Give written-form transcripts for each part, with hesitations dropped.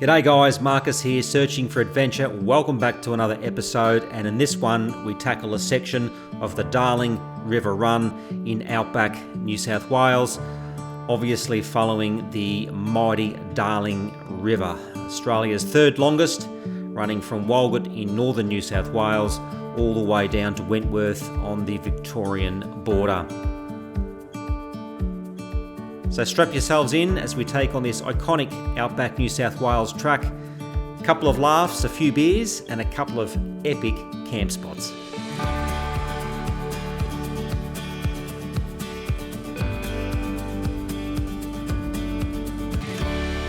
G'day guys, Marcus here, searching for adventure. Welcome back to another episode, and in this one we tackle a section of the Darling River Run in Outback, New South Wales, obviously following the mighty Darling River, Australia's third longest, running from Walgett in northern New South Wales all the way down to Wentworth on the Victorian border. So strap yourselves in as we take on this iconic Outback New South Wales track. A couple of laughs, a few beers, and a couple of epic camp spots.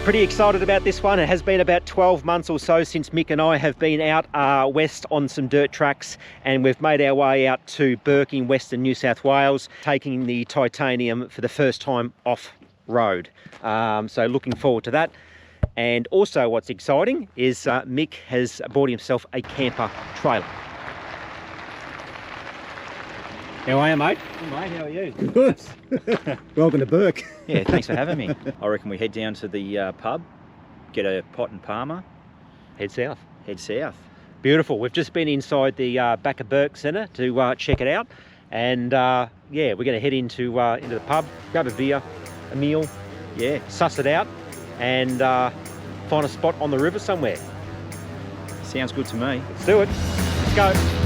Pretty excited about this one. It has been about 12 months or so since Mick and I have been out west on some dirt tracks, and we've made our way out to Burke in western New South Wales, taking the Titanium for the first time off-road. So looking forward to that. And also what's exciting is Mick has bought himself a camper trailer. How are you, mate? Hey mate, how are you? Good. Welcome to Burke. Yeah, thanks for having me. I reckon we head down to the pub, get a pot and palmer. Head south. Head south. Beautiful. We've just been inside the back of Burke Centre to check it out. And yeah, we're going to head into the pub, grab a beer, a meal, yeah, suss it out, and find a spot on the river somewhere. Sounds good to me. Let's do it. Let's go.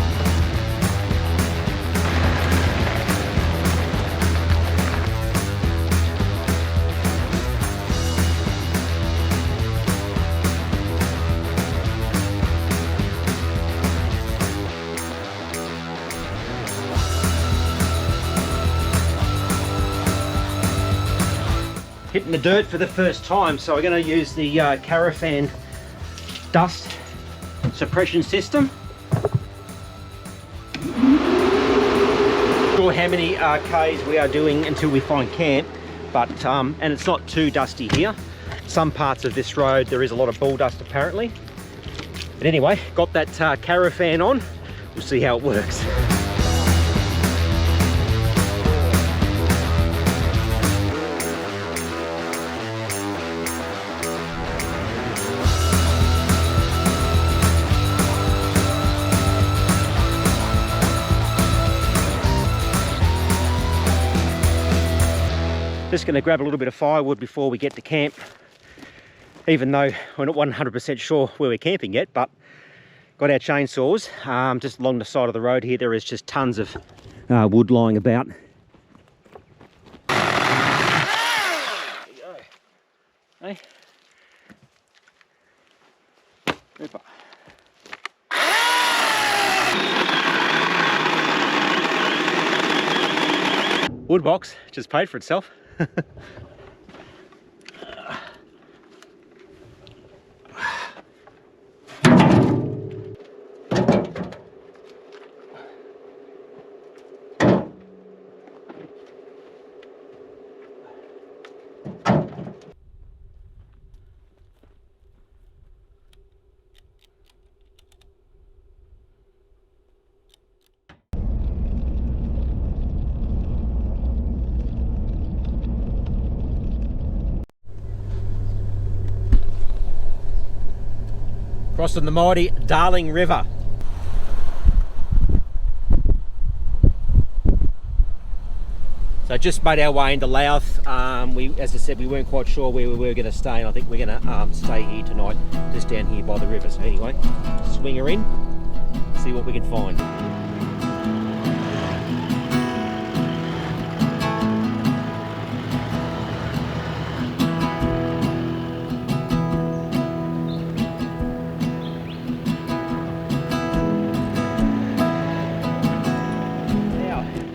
Hitting the dirt for the first time, so we're going to use the Caravan dust suppression system. Not sure how many Ks we are doing until we find camp, but and it's not too dusty here. Some parts of this road there is a lot of bull dust apparently, but anyway, got that Caravan on. We'll see how it works. Just going to grab a little bit of firewood before we get to camp, even though we're not 100% sure where we're camping yet, but got our chainsaws. Just along the side of the road here there is just tons of wood lying about. There you go. Hey. Ripper. Wood box just paid for itself. Crossing the mighty Darling River. So just made our way into Louth. As I said, we weren't quite sure where we were going to stay, and I think we're going to stay here tonight, just down here by the river. So anyway, swing her in, see what we can find.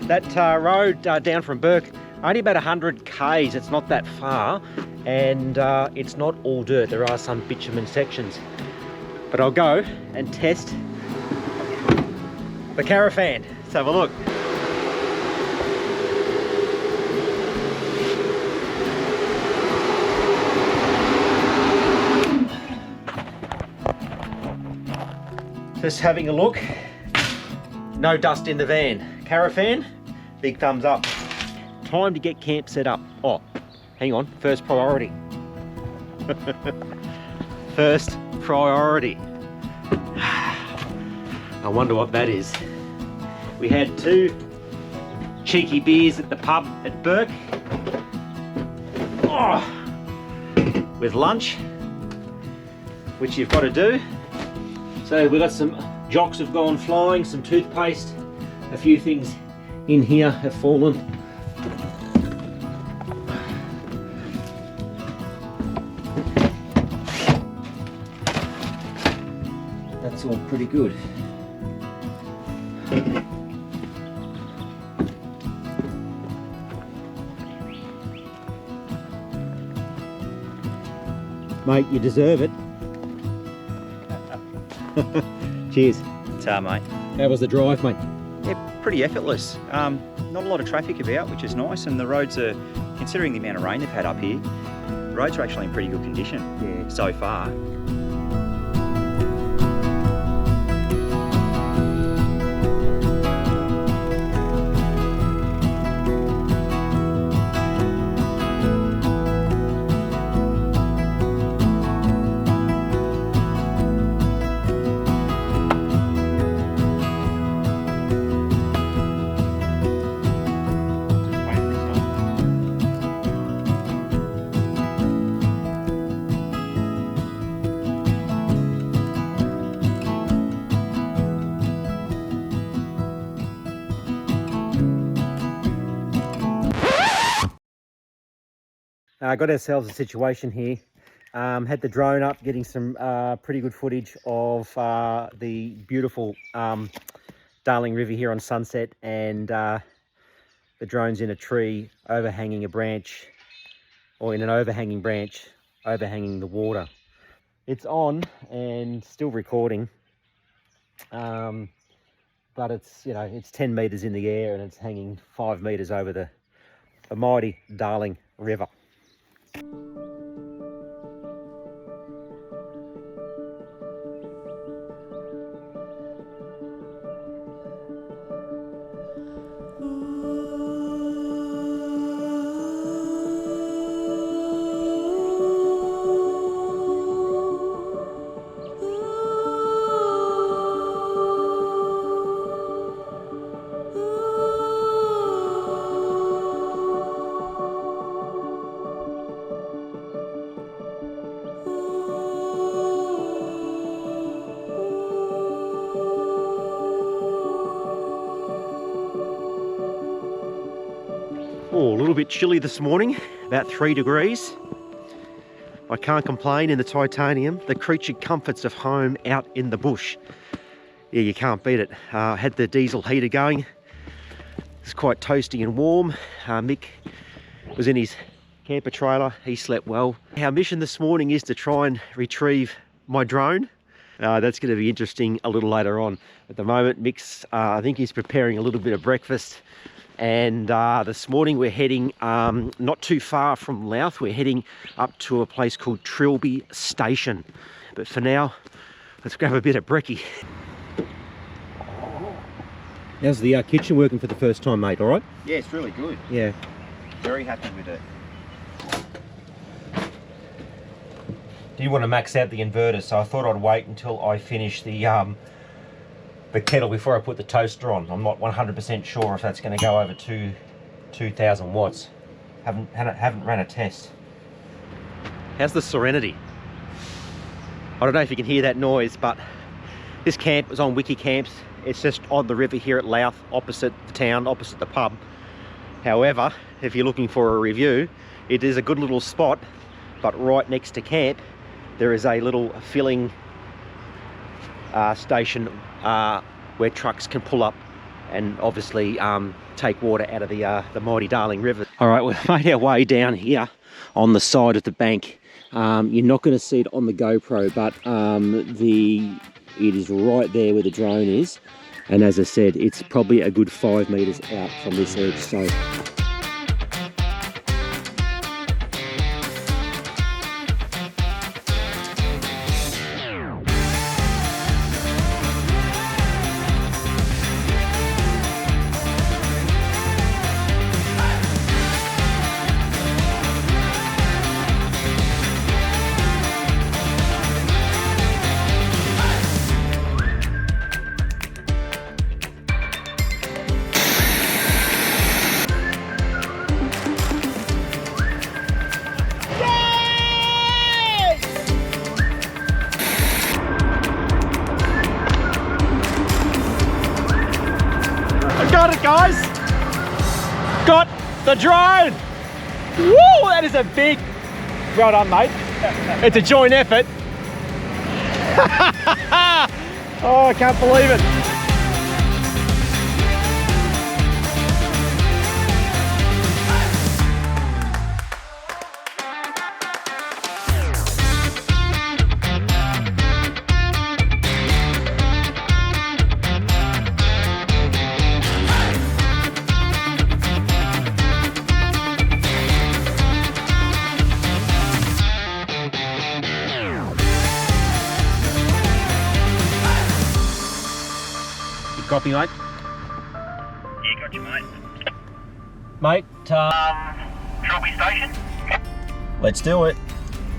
That road down from Burke, only about 100 Ks, it's not that far, and it's not all dirt, there are some bitumen sections. But I'll go and test the Caravan. Let's have a look. Just having a look, no dust in the van. Caravan, big thumbs up. Time to get camp set up. Oh, hang on, first priority. first priority. I wonder what that is. We had 2 cheeky beers at the pub at Burke. Oh, with lunch, which you've got to do. So we've got some jocks have gone flying, some toothpaste, a few things in here have fallen. That's all pretty good. Mate, you deserve it. Cheers. Ta, mate. How was the drive, mate? Yeah, pretty effortless. Not a lot of traffic about, which is nice, and the roads are, considering the amount of rain they've had up here, the roads are actually in pretty good condition so far. Got ourselves a situation here. Had the drone up, getting some pretty good footage of the beautiful Darling River here on sunset, and the drone's in a tree overhanging a branch, or in an overhanging branch overhanging the water. It's on and still recording, but it's, you know, it's 10 meters in the air and it's hanging 5 meters over the mighty Darling River. Oh, a little bit chilly this morning, about 3 degrees. I can't complain in the Titanium, the creature comforts of home out in the bush. Yeah, you can't beat it. Had the diesel heater going. It's quite toasty and warm. Mick was in his camper trailer, he slept well. Our mission this morning is to try and retrieve my drone. That's going to be interesting a little later on. At the moment, Mick's, I think he's preparing a little bit of breakfast. And this morning we're heading not too far from Louth. We're heading up to a place called Trilby Station. But for now, let's grab a bit of brekkie. How's the kitchen working for the first time, mate? All right? Yeah, it's really good. Yeah. Very happy with it. Do you want to max out the inverter? So I thought I'd wait until I finish the kettle before I put the toaster on. I'm not 100% sure if that's going to go over 2,000 watts. Haven't ran a test. How's the Serenity? I don't know if you can hear that noise, but this camp is on Wiki Camps. It's just on the river here at Louth, opposite the town, opposite the pub. However, if you're looking for a review, it is a good little spot, but right next to camp, there is a little filling station where trucks can pull up and obviously take water out of the mighty Darling River. All right, we've made our way down here on the side of the bank. You're not going to see it on the GoPro, but it is right there where the drone is. And as I said, it's probably a good 5 meters out from this edge. So. drone! Woo! That is a big... Well done, mate. It's a joint effort. Oh, I can't believe it. Copy, mate. Yeah, got you, mate. Mate, Trilby Station? Let's do it.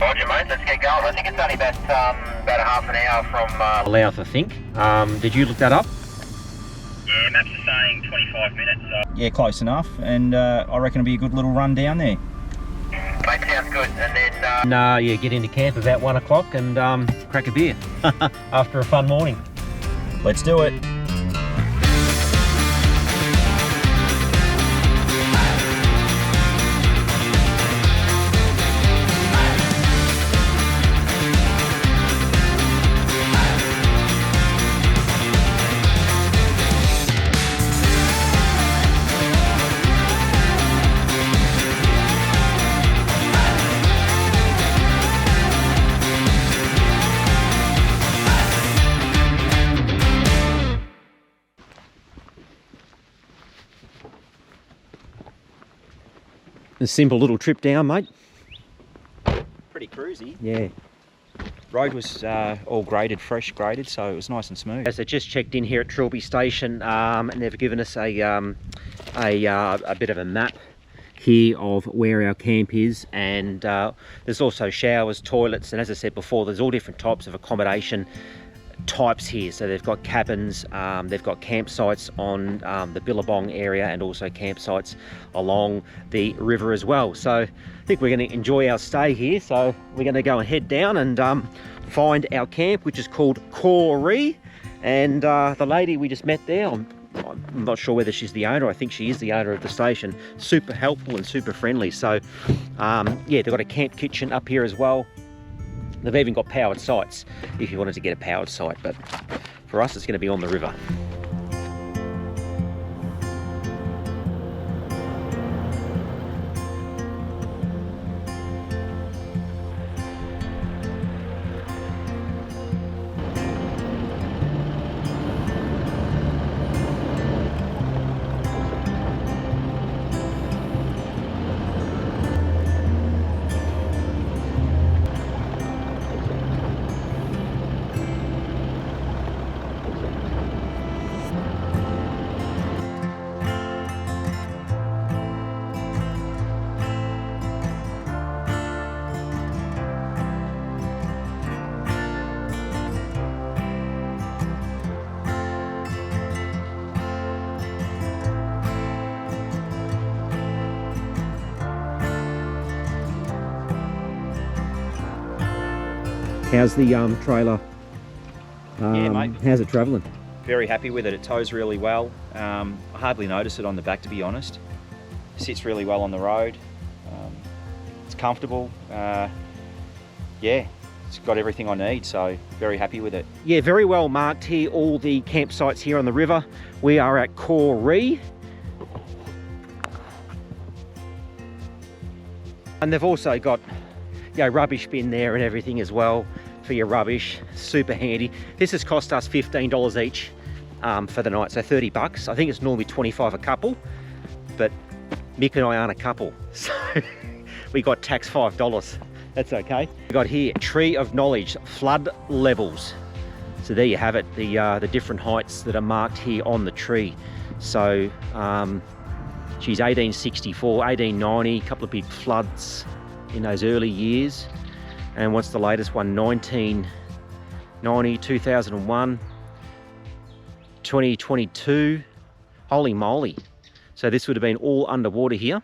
Roger, mate. Let's get going. I think it's only about a half an hour from... Louth, I think. Did you look that up? Yeah, maps are saying 25 minutes, so... Yeah, close enough, and I reckon it'll be a good little run down there. Mate, sounds good. And then... Yeah, get into camp about 1 o'clock and crack a beer after a fun morning. Let's do it. A simple little trip down, mate. Pretty cruisy. Yeah. Road was all graded, fresh graded, so it was nice and smooth. As I just checked in here at Trilby Station, and they've given us a bit of a map here of where our camp is, and there's also showers, toilets, and as I said before, there's all different types of accommodation types here. So they've got cabins, they've got campsites on the Billabong area, and also campsites along the river as well. So I think we're going to enjoy our stay here, so we're going to go and head down and find our camp, which is called Corey. And the lady we just met there, I'm not sure whether she's the owner. I think she is the owner of the station. Super helpful and super friendly. So yeah, they've got a camp kitchen up here as well. They've even got powered sites if you wanted to get a powered site, but for us it's going to be on the river. How's the trailer? Yeah, mate. How's it travelling? Very happy with it. It tows really well. I hardly notice it on the back, to be honest. Sits really well on the road. It's comfortable. Yeah, it's got everything I need, so very happy with it. Yeah, very well marked here, all the campsites here on the river. We are at Corey. And they've also got, you know, rubbish bin there and everything as well for your rubbish. Super handy. This has cost us $15 each for the night, so 30 bucks. I think it's normally 25 a couple, but Mick and I aren't a couple, so we got taxed $5. That's okay. We got here, Tree of Knowledge, flood levels. So there you have it, the different heights that are marked here on the tree. So, geez, 1864, 1890, a couple of big floods in those early years. And what's the latest one? 1990, 2001, 2022. Holy moly. So this would have been all underwater here.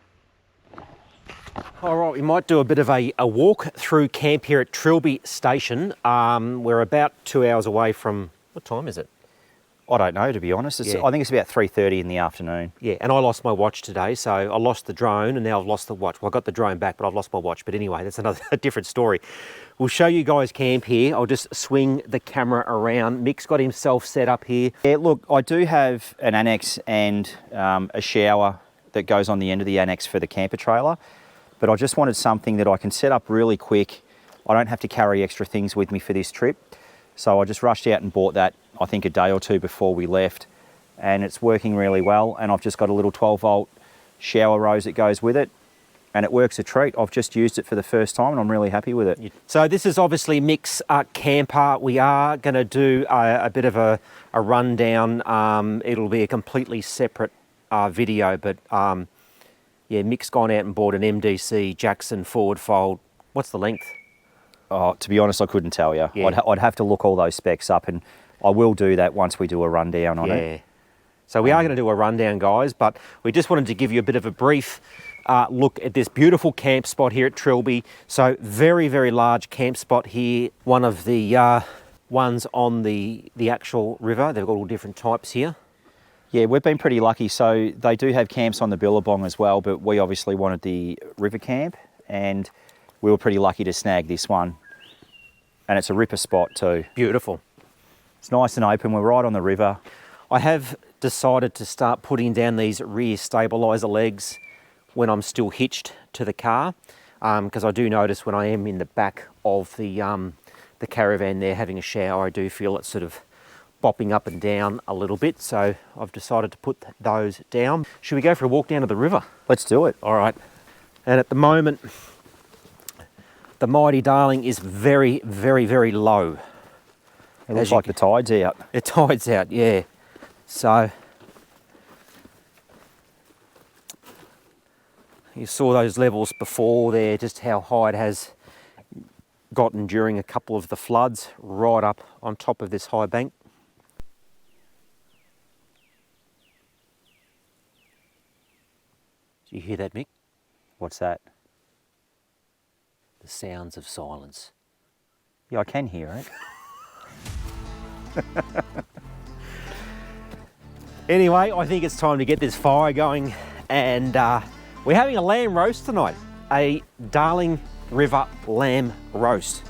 All right, we might do a bit of a walk through camp here at Trilby Station. We're about 2 hours away from, what time is it? I don't know, to be honest. Yeah. I think it's about 3:30 in the afternoon. Yeah, and I lost my watch today, so I lost the drone and now I've lost the watch. Well, I got the drone back, but I've lost my watch. But anyway, that's a different story. We'll show you guys camp here. I'll just swing the camera around. Mick's got himself set up here. Yeah, look, I do have an annex and a shower that goes on the end of the annex for the camper trailer, but I just wanted something that I can set up really quick. I don't have to carry extra things with me for this trip. So I just rushed out and bought that, I think a day or two before we left, and it's working really well. And I've just got a little 12-volt shower rose that goes with it, and it works a treat. I've just used it for the first time and I'm really happy with it. So this is obviously Mick's camper. We are going to do a bit of a rundown. It'll be a completely separate video, but yeah, Mick's gone out and bought an MDC Jackson forward fold. What's the length? Oh, to be honest, I couldn't tell you. Yeah. I'd have to look all those specs up, and I will do that once we do a rundown on it. So we are going to do a rundown, guys, but we just wanted to give you a bit of a brief look at this beautiful camp spot here at Trilby. So very, very large camp spot here. One of the ones on the actual river. They've got all different types here. Yeah, we've been pretty lucky. So they do have camps on the Billabong as well, but we obviously wanted the river camp, and we were pretty lucky to snag this one. And it's a ripper spot too. Beautiful. It's nice and open. We're right on the river. I have decided to start putting down these rear stabiliser legs when I'm still hitched to the car, because I do notice when I am in the back of the caravan there having a shower, I do feel it sort of bopping up and down a little bit. So I've decided to put those down. Should we go for a walk down to the river? Let's do it. All right. And at the moment, the Mighty Darling is very, very, very low. It looks like the tide's out. The tide's out, yeah. So you saw those levels before there, just how high it has gotten during a couple of the floods, right up on top of this high bank. Do you hear that, Mick? What's that? The sounds of silence. Yeah, I can hear it. Anyway, I think it's time to get this fire going, and we're having a lamb roast tonight. A Darling River lamb roast.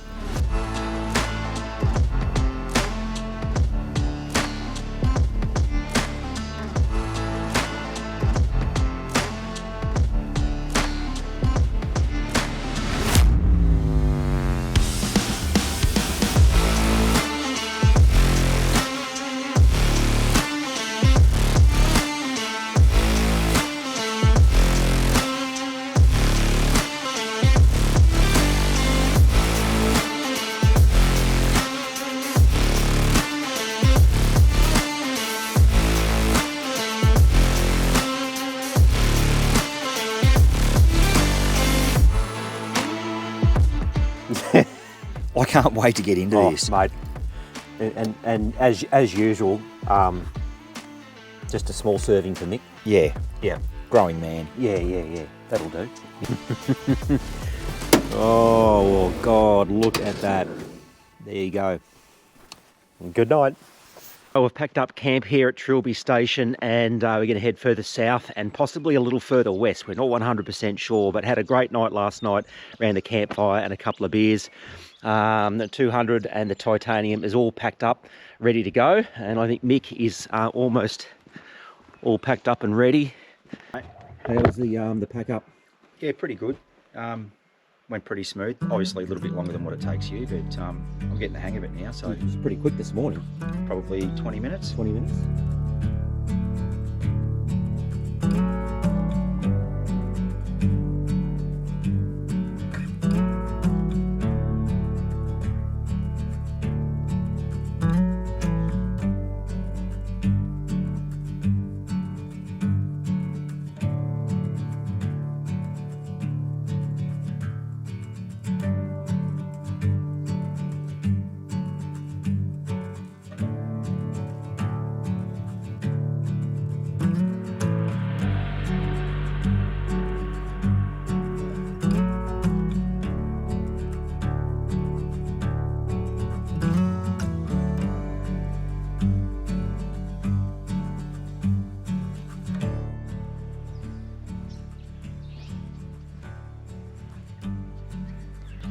I can't wait to get into this. Mate. And as usual, just a small serving for Mick. Yeah, Yeah. growing man. Yeah. That'll do. Oh, well, God, look at that. There you go. Good night. Oh, we've packed up camp here at Trilby Station, and we're going to head further south and possibly a little further west. We're not 100% sure, but had a great night last night around the campfire and a couple of beers. The 200 and the Titanium is all packed up, ready to go, and I think Mick is almost all packed up and ready. How was the pack up? Yeah, pretty good. Went pretty smooth. Obviously a little bit longer than what it takes you, but I'm getting the hang of it now, so It was pretty quick this morning. probably 20 minutes. 20 minutes.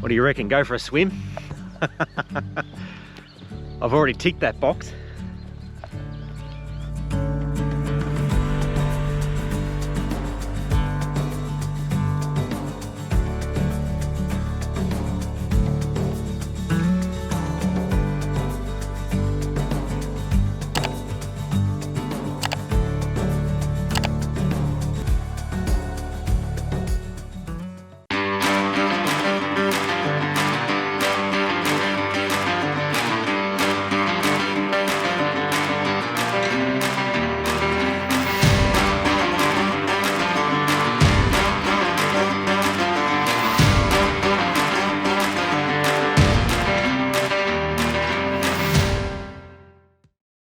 What do you reckon? Go for a swim? I've already ticked that box.